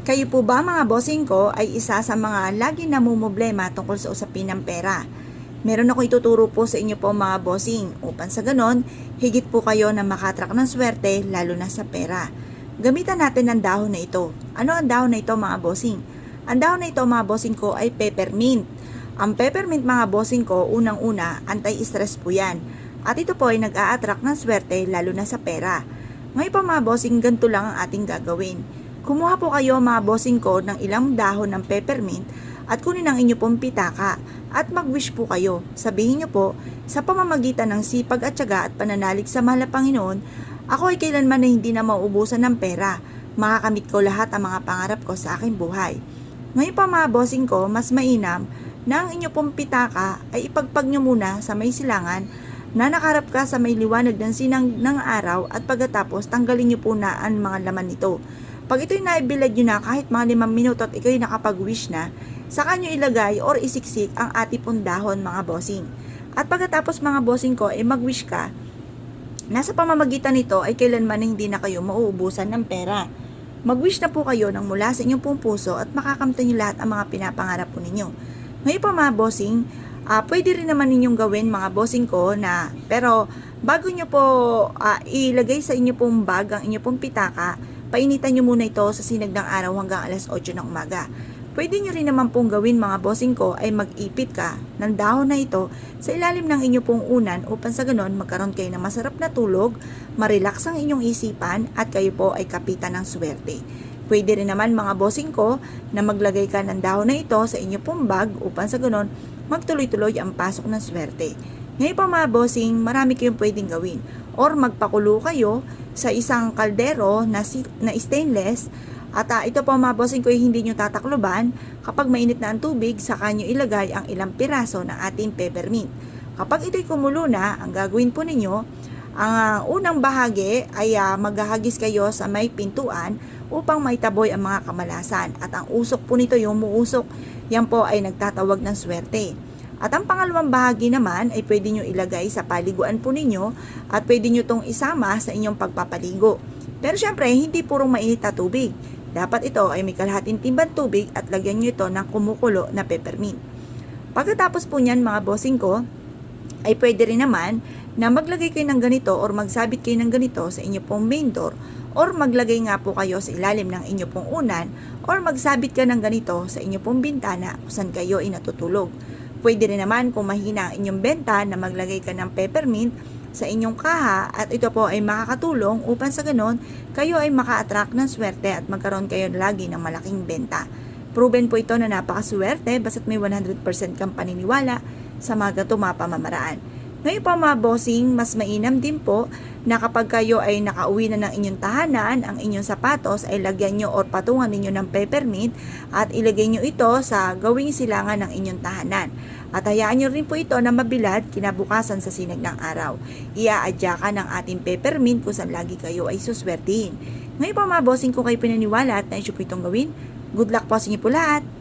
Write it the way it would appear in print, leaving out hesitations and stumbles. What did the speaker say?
Kayo po ba mga bossing ko ay isa sa mga lagi namumblema tungkol sa usapin ng pera? Meron ako ituturo po sa inyo po mga bossing upang sa ganon, higit po kayo na makatrak ng swerte lalo na sa pera. Gamitan natin ang dahon na ito. Ano ang dahon na ito mga bossing? Ang dahon na ito mga bossing ko ay peppermint. Ang peppermint mga bossing ko, unang-una, anti-stress po yan. At ito po ay nag-a-attract ng swerte lalo na sa pera. Ngayon pa mga bossing, ganito lang ang ating gagawin. Kumuha po kayo mga bossing ko ng ilang dahon ng peppermint at kunin ang inyo pong pitaka at mag-wish po kayo. Sabihin niyo po, sa pamamagitan ng sipag at tiyaga at pananalig sa mahal na Panginoon, ako ay kailanman na hindi na mauubusan ng pera. Makakamit ko lahat ang mga pangarap ko sa aking buhay. Ngayon pa mga bossing ko, mas mainam na ang inyo pong pitaka ay ipagpag nyo muna sa may silangan na nakaharap ka sa may liwanag ng sinang ng araw at pagkatapos tanggalin nyo po na ang mga laman nito. Pag ito'y naibilad nyo na kahit mga 5 minuto at ikaw nakapag-wish na, saka nyo ilagay or isiksik ang ati pong dahon mga bossing. At pagkatapos mga bossing ko ay mag-wish ka, nasa pamamagitan nito ay kailanman na hindi na kayo mauubusan ng pera. Mag-wish na po kayo ng mula sa inyong pong puso at makakamtan nyo lahat ang mga pinapangarap po ninyo. Ngayon pa mga bossing, pwede rin naman ninyong gawin mga bossing ko na, pero bago nyo po ilagay sa inyo pong bag ang inyo pong pitaka, painitan nyo muna ito sa sinag ng araw hanggang alas 8 ng umaga. Pwede nyo rin naman pong gawin mga bossing ko ay mag-ipit ka ng dahon na ito sa ilalim ng inyong pong unan upang sa ganon magkaroon kayo ng masarap na tulog, marelax ang inyong isipan at kayo po ay kapitan ng swerte. Pwede rin naman mga bossing ko na maglagay ka ng dahon na ito sa inyong pong bag upang sa ganon magtuloy-tuloy ang pasok ng swerte. Ngayon pa mga bossing, marami kayong pwedeng gawin. Or magpakulo kayo sa isang kaldero na stainless at ito po mga bossing ko ay hindi nyo tatakloban. Kapag mainit na ang tubig, saka nyo ilagay ang ilang piraso ng ating peppermint. Kapag ito'y kumulo na, ang gagawin po ninyo, ang unang bahagi ay maghahagis kayo sa may pintuan upang maitaboy ang mga kamalasan. At ang usok po nito, yung muusok, yan po ay nagtatawag ng swerte. At ang pangalawang bahagi naman ay pwede nyo ilagay sa paliguan po ninyo at pwede nyo itong isama sa inyong pagpapaligo. Pero syempre, hindi purong mainit na tubig. Dapat ito ay may kalahating timbang tubig at lagyan nyo ito ng kumukulo na peppermint. Pagkatapos po niyan mga bossing ko, ay pwede rin naman na maglagay kayo ng ganito or magsabit kayo ng ganito sa inyo pong main door or maglagay nga po kayo sa ilalim ng inyo pong unan or magsabit ka ng ganito sa inyo pong bintana kung saan kayo ay natutulog. Pwede rin naman kung mahina ang inyong benta na maglagay ka ng peppermint sa inyong kaha at ito po ay makakatulong upang sa ganon kayo ay maka-attract ng swerte at magkaroon kayo lagi ng malaking benta. Proven po ito na napakaswerte basta't may 100% kang paniniwala sa mga ganitong mga pamamaraan. Ngayon pa mga bossing, mas mainam din po na kapag kayo ay nakauwi na ng inyong tahanan, ang inyong sapatos ay lagyan nyo or patungan ninyo ng peppermint at ilagay nyo ito sa gawing silangan ng inyong tahanan. At hayaan nyo rin po ito na mabilad kinabukasan sa sinag ng araw. Iaadya ka ng ating peppermint kung saan lagi kayo ay suswertihin. Ngayon pa mga bossing, kung kayo pinaniwala at naisip po itong gawin, good luck po sa inyo po lahat!